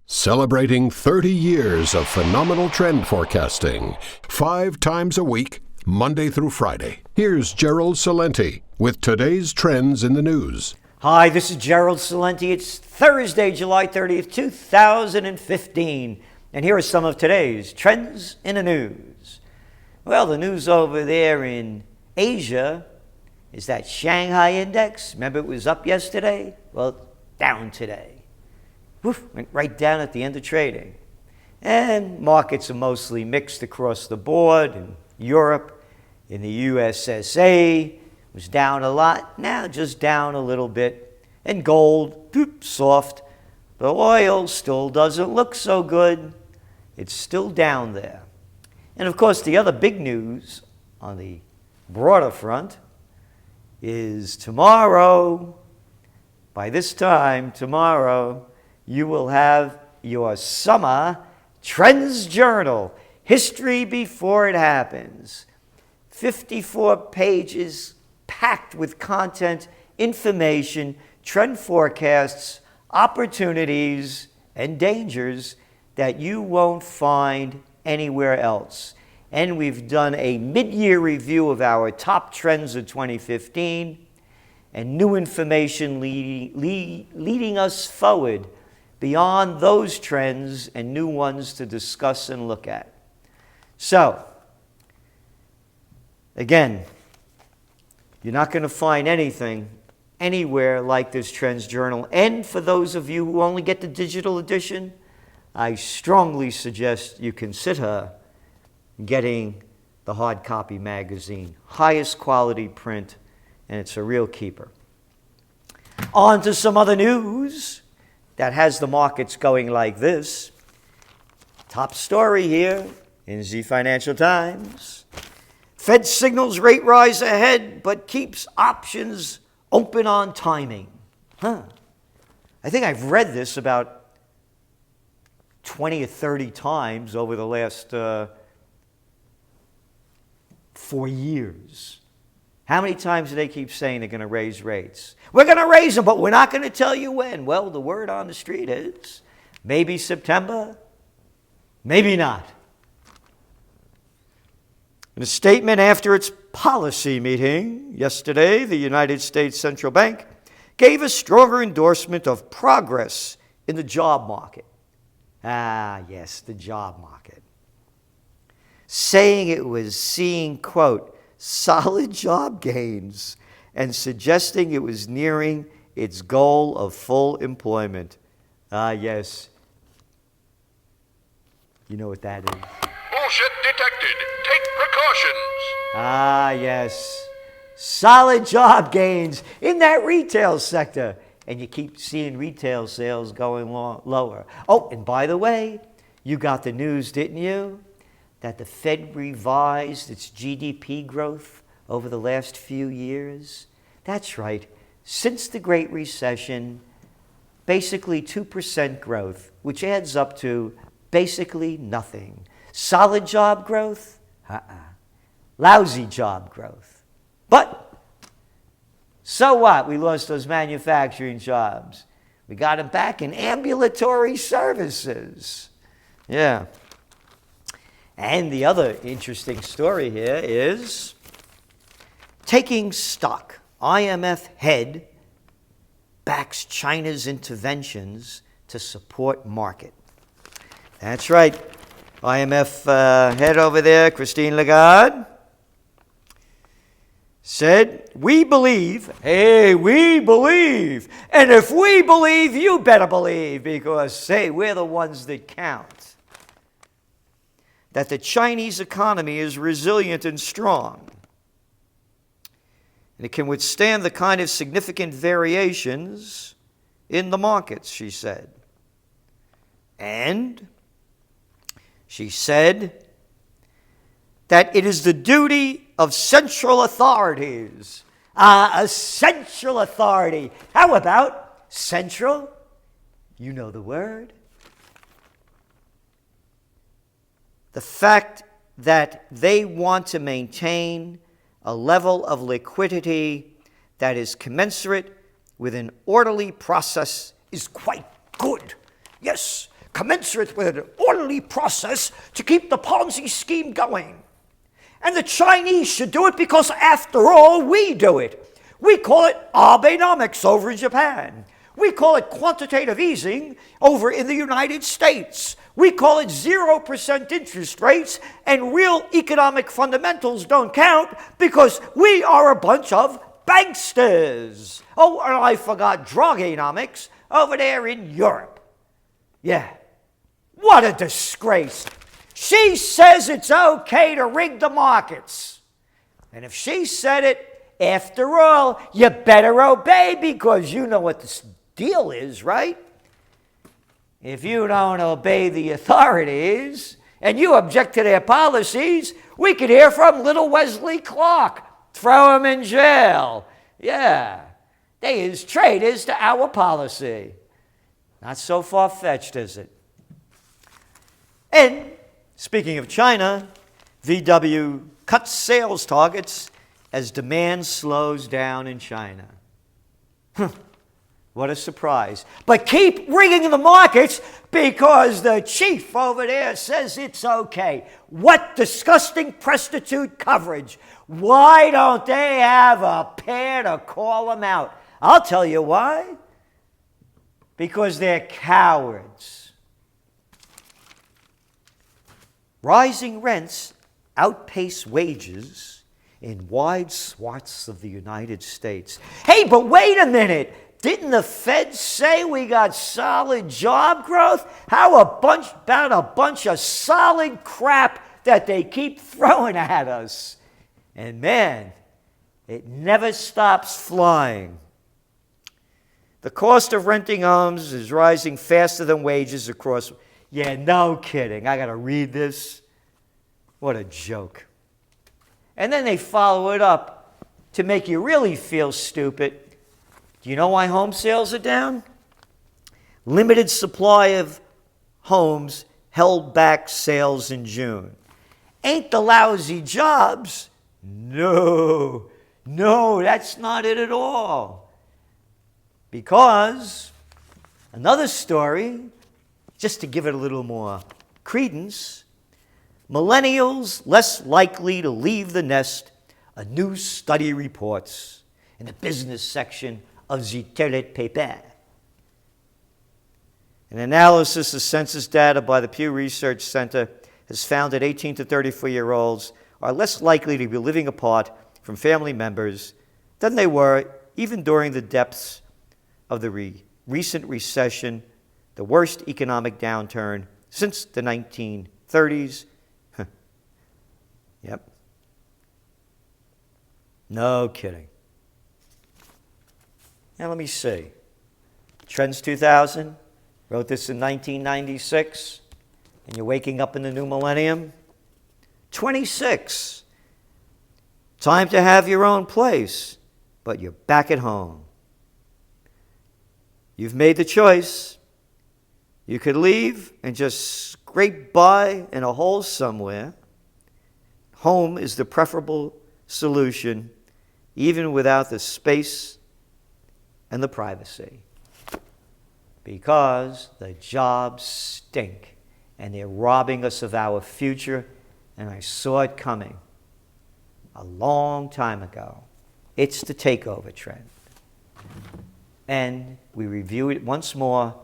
Celebrating 30 years of phenomenal trend forecasting, 5 times a week, Monday through Friday. Here's Gerald Celente with today's trends in the news. Hi, this is Gerald Celente. It's Thursday, July 30th, 2015. And here are some of today's trends in the news. Well, the news over there in Asia is that Shanghai index. Remember it was up yesterday? Well, down today. Went right down at the end of trading. And markets are mostly mixed across the board. In Europe, in the USSA, was down a lot. Now just down a little bit. And gold, soft. The oil still doesn't look so good. It's still down there. And of course, the other big news on the broader front is tomorrow, by this time tomorrow, you will have your summer TrendsJournal, History Before It Happens. 54 pages packed with content, information, trend forecasts, opportunities, and dangers that you won't find anywhere else. And we've done a mid-year review of our top trends of 2015 and new information leading us forward beyond those trends and new ones to discuss and look at. So, again, you're not going to find anything anywhere like this TrendsJournal. And for those of you who only get the digital edition, I strongly suggest you consider getting the hard copy magazine. Highest quality print, and it's a real keeper. On to some other news that has the markets going like this. Top story here in the Financial Times. Fed signals rate rise ahead, but keeps options open on timing. I think I've read this about 20 or 30 times over the last 4 years. How many times do they keep saying they're going to raise rates? We're going to raise them, but we're not going to tell you when. Well, the word on the street is maybe September, maybe not. In a statement after its policy meeting yesterday, the United States Central Bank gave a stronger endorsement of progress in the job market. Yes, the job market. Saying it was seeing, quote, solid job gains and suggesting it was nearing its goal of full employment. Yes. You know what that is. Bullshit detected. Take precautions. Yes. Solid job gains in that retail sector. And you keep seeing retail sales going lower. Oh, and by the way, you got the news, didn't you? That the Fed revised its GDP growth over the last few years. That's right. Since the Great Recession, basically 2% growth, which adds up to basically nothing. Solid job growth? Lousy job growth. But so what? We lost those manufacturing jobs. We got them back in ambulatory services. Yeah. And the other interesting story here is taking stock. IMF head backs China's interventions to support market. That's right. IMF head over there, Christine Lagarde, said, we believe, we believe. And if we believe, you better believe, because, we're the ones that count. That the Chinese economy is resilient and strong. And it can withstand the kind of significant variations in the markets, she said. And she said that it is the duty of central authorities. A central authority. How about central? You know the word. The fact that they want to maintain a level of liquidity that is commensurate with an orderly process is quite good. Yes, commensurate with an orderly process to keep the Ponzi scheme going. And the Chinese should do it because, after all, we do it. We call it Abenomics over in Japan. We call it quantitative easing over in the United States. We call it 0% interest rates, and real economic fundamentals don't count because we are a bunch of banksters. Oh, and I forgot drugonomics over there in Europe. Yeah, what a disgrace. She says it's okay to rig the markets. And if she said it, after all, you better obey because you know what the deal is, right? If you don't obey the authorities and you object to their policies, we could hear from little Wesley Clark. Throw him in jail. Yeah, they is traitors to our policy. Not so far-fetched, is it? And speaking of China, VW cuts sales targets as demand slows down in China. What a surprise. But keep rigging the markets because the chief over there says it's okay. What disgusting prostitute coverage. Why don't they have a pair to call them out? I'll tell you why. Because they're cowards. Rising rents outpace wages in wide swaths of the United States. Hey, but wait a minute. Didn't the Fed say we got solid job growth? How about a bunch of solid crap that they keep throwing at us? And man, it never stops flying. The cost of renting homes is rising faster than wages across. Yeah, no kidding. I got to read this. What a joke. And then they follow it up to make you really feel stupid. Do you know why home sales are down? Limited supply of homes held back sales in June. Ain't the lousy jobs? No, that's not it at all. Because another story, just to give it a little more credence, millennials less likely to leave the nest, a new study reports in the business section of Gcelente paper. An analysis of census data by the Pew Research Center has found that 18 to 34-year-olds are less likely to be living apart from family members than they were even during the depths of the recent recession, the worst economic downturn since the 1930s. Yep. No kidding. Now let me see. Trends 2000 wrote this in 1996, and you're waking up in the new millennium. 26. Time to have your own place, but you're back at home. You've made the choice. You could leave and just scrape by in a hole somewhere. Home is the preferable solution, even without the space and the privacy. Because the jobs stink, and they're robbing us of our future, and I saw it coming a long time ago. It's the takeover trend. And we review it once more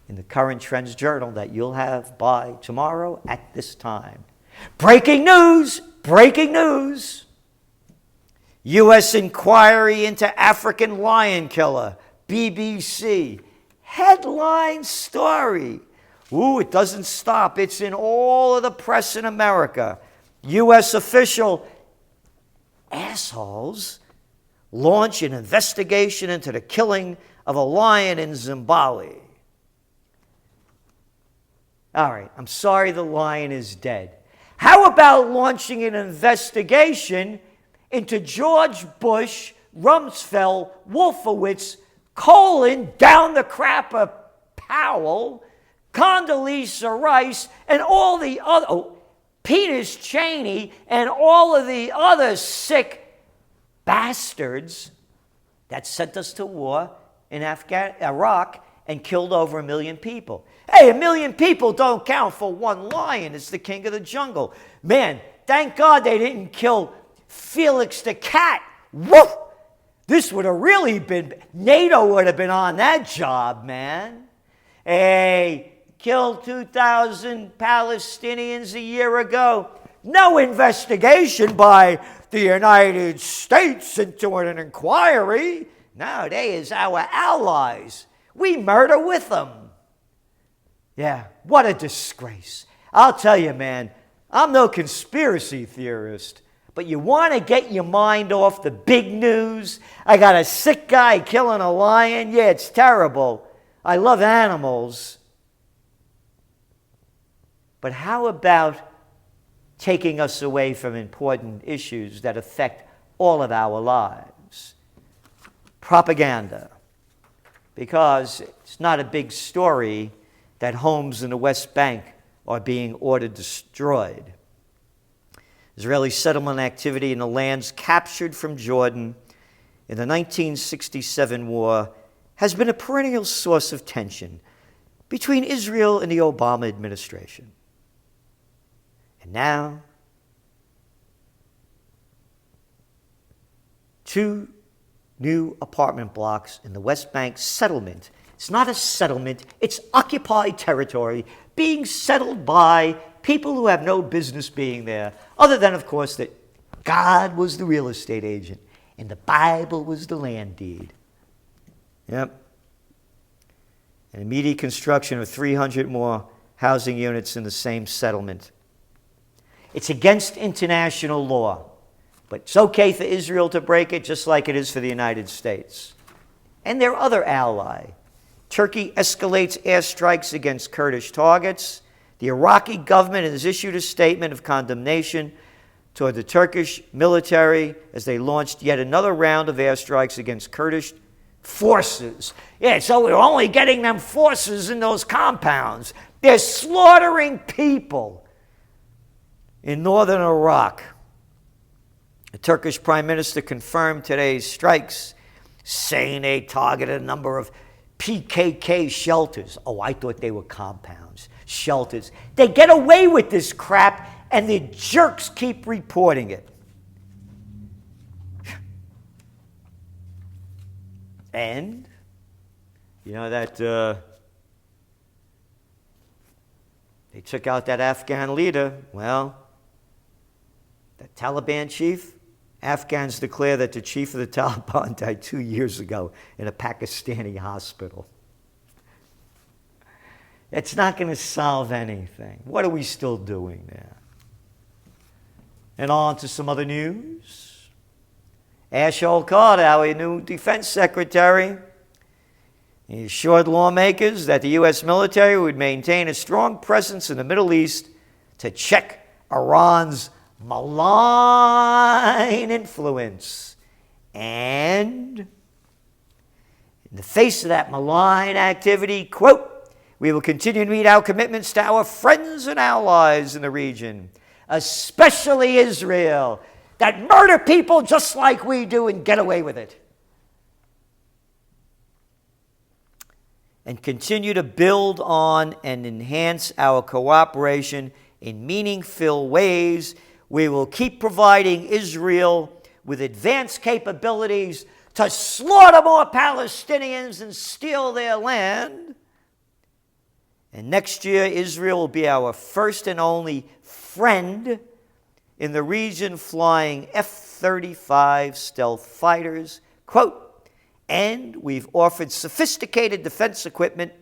in the current Trends Journal that you'll have by tomorrow at this time. Breaking news! Breaking news! U.S. inquiry into African lion killer, BBC. Headline story. Ooh, it doesn't stop. It's in all of the press in America. U.S. official assholes launch an investigation into the killing of a lion in Zimbabwe. All right, I'm sorry the lion is dead. How about launching an investigation into George Bush, Rumsfeld, Wolfowitz, down the crap of Powell, Condoleezza Rice, and all the other, Peters Cheney, and all of the other sick bastards that sent us to war in Iraq and killed over 1 million people. Hey, 1 million people don't count for one lion. It's the king of the jungle. Man, thank God they didn't kill Felix the cat. Woof! This would have really been, NATO would have been on that job, man. Hey, killed 2,000 Palestinians a year ago. No investigation by the United States into an inquiry. No, they is our allies. We murder with them. Yeah, what a disgrace. I'll tell you, man, I'm no conspiracy theorist, but you want to get your mind off the big news? I got a sick guy killing a lion. Yeah, it's terrible. I love animals. But how about taking us away from important issues that affect all of our lives? Propaganda. Because it's not a big story that homes in the West Bank are being ordered destroyed. Israeli settlement activity in the lands captured from Jordan in the 1967 war has been a perennial source of tension between Israel and the Obama administration. And now, 2 new apartment blocks in the West Bank settlement. It's not a settlement, it's occupied territory being settled by people who have no business being there, other than, of course, that God was the real estate agent and the Bible was the land deed. Yep. An immediate construction of 300 more housing units in the same settlement. It's against international law, but it's okay for Israel to break it just like it is for the United States. And their other ally. Turkey escalates airstrikes against Kurdish targets. The Iraqi government has issued a statement of condemnation toward the Turkish military as they launched yet another round of airstrikes against Kurdish forces. Yeah, so we're only getting them forces in those compounds. They're slaughtering people in northern Iraq. The Turkish Prime Minister confirmed today's strikes, saying they targeted a number of PKK shelters. Oh, I thought they were compounds. Shelters. They get away with this crap, and the jerks keep reporting it. And, you know that they took out that Afghan leader. Well, the Taliban chief, Afghans declare that the chief of the Taliban died 2 years ago in a Pakistani hospital. It's not going to solve anything. What are we still doing there? And on to some other news. Ashol Carter, our new defense secretary, he assured lawmakers that the U.S. military would maintain a strong presence in the Middle East to check Iran's malign influence. And in the face of that malign activity, quote, we will continue to meet our commitments to our friends and allies in the region, especially Israel, that murder people just like we do and get away with it. And continue to build on and enhance our cooperation in meaningful ways. We will keep providing Israel with advanced capabilities to slaughter more Palestinians and steal their land. And next year, Israel will be our first and only friend in the region, flying F-35 stealth fighters. Quote, and we've offered sophisticated defense equipment,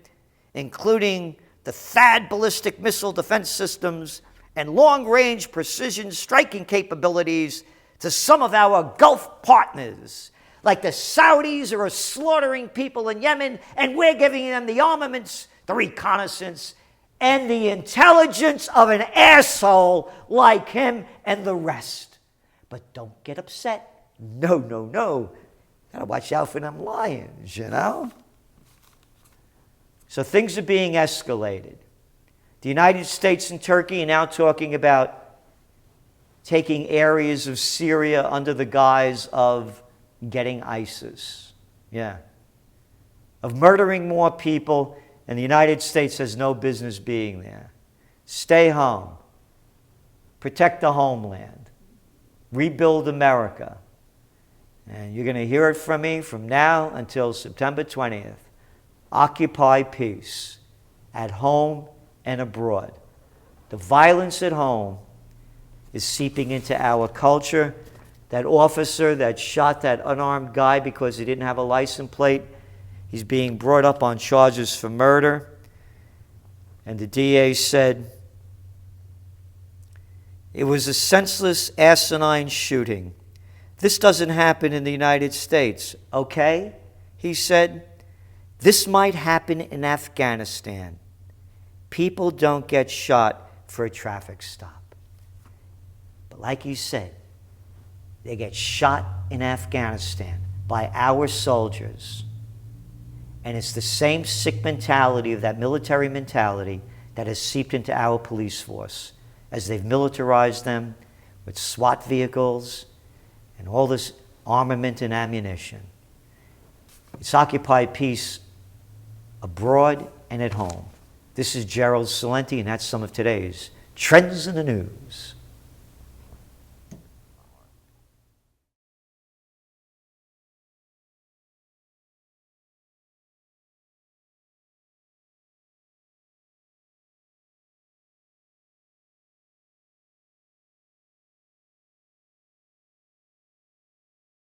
including the THAAD ballistic missile defense systems and long-range precision striking capabilities to some of our Gulf partners, like the Saudis who are slaughtering people in Yemen, and we're giving them the armaments, the reconnaissance, and the intelligence of an asshole like him and the rest. But don't get upset. No, no, no. Gotta watch out for them lions, you know? So things are being escalated. The United States and Turkey are now talking about taking areas of Syria under the guise of getting ISIS. Yeah. of murdering more people, and the United States has no business being there. Stay home. Protect the homeland. Rebuild America. And you're going to hear it from me from now until September 20th. Occupy peace at home and abroad. The violence at home is seeping into our culture. That officer that shot that unarmed guy because he didn't have a license plate, he's being brought up on charges for murder. And the DA said, it was a senseless, asinine shooting. This doesn't happen in the United States, okay? He said, this might happen in Afghanistan. People don't get shot for a traffic stop. But like you said, they get shot in Afghanistan by our soldiers. And it's the same sick mentality of that military mentality that has seeped into our police force as they've militarized them with SWAT vehicles and all this armament and ammunition. It's Occupy Peace abroad and at home. This is Gerald Celente, and that's some of today's Trends in the News.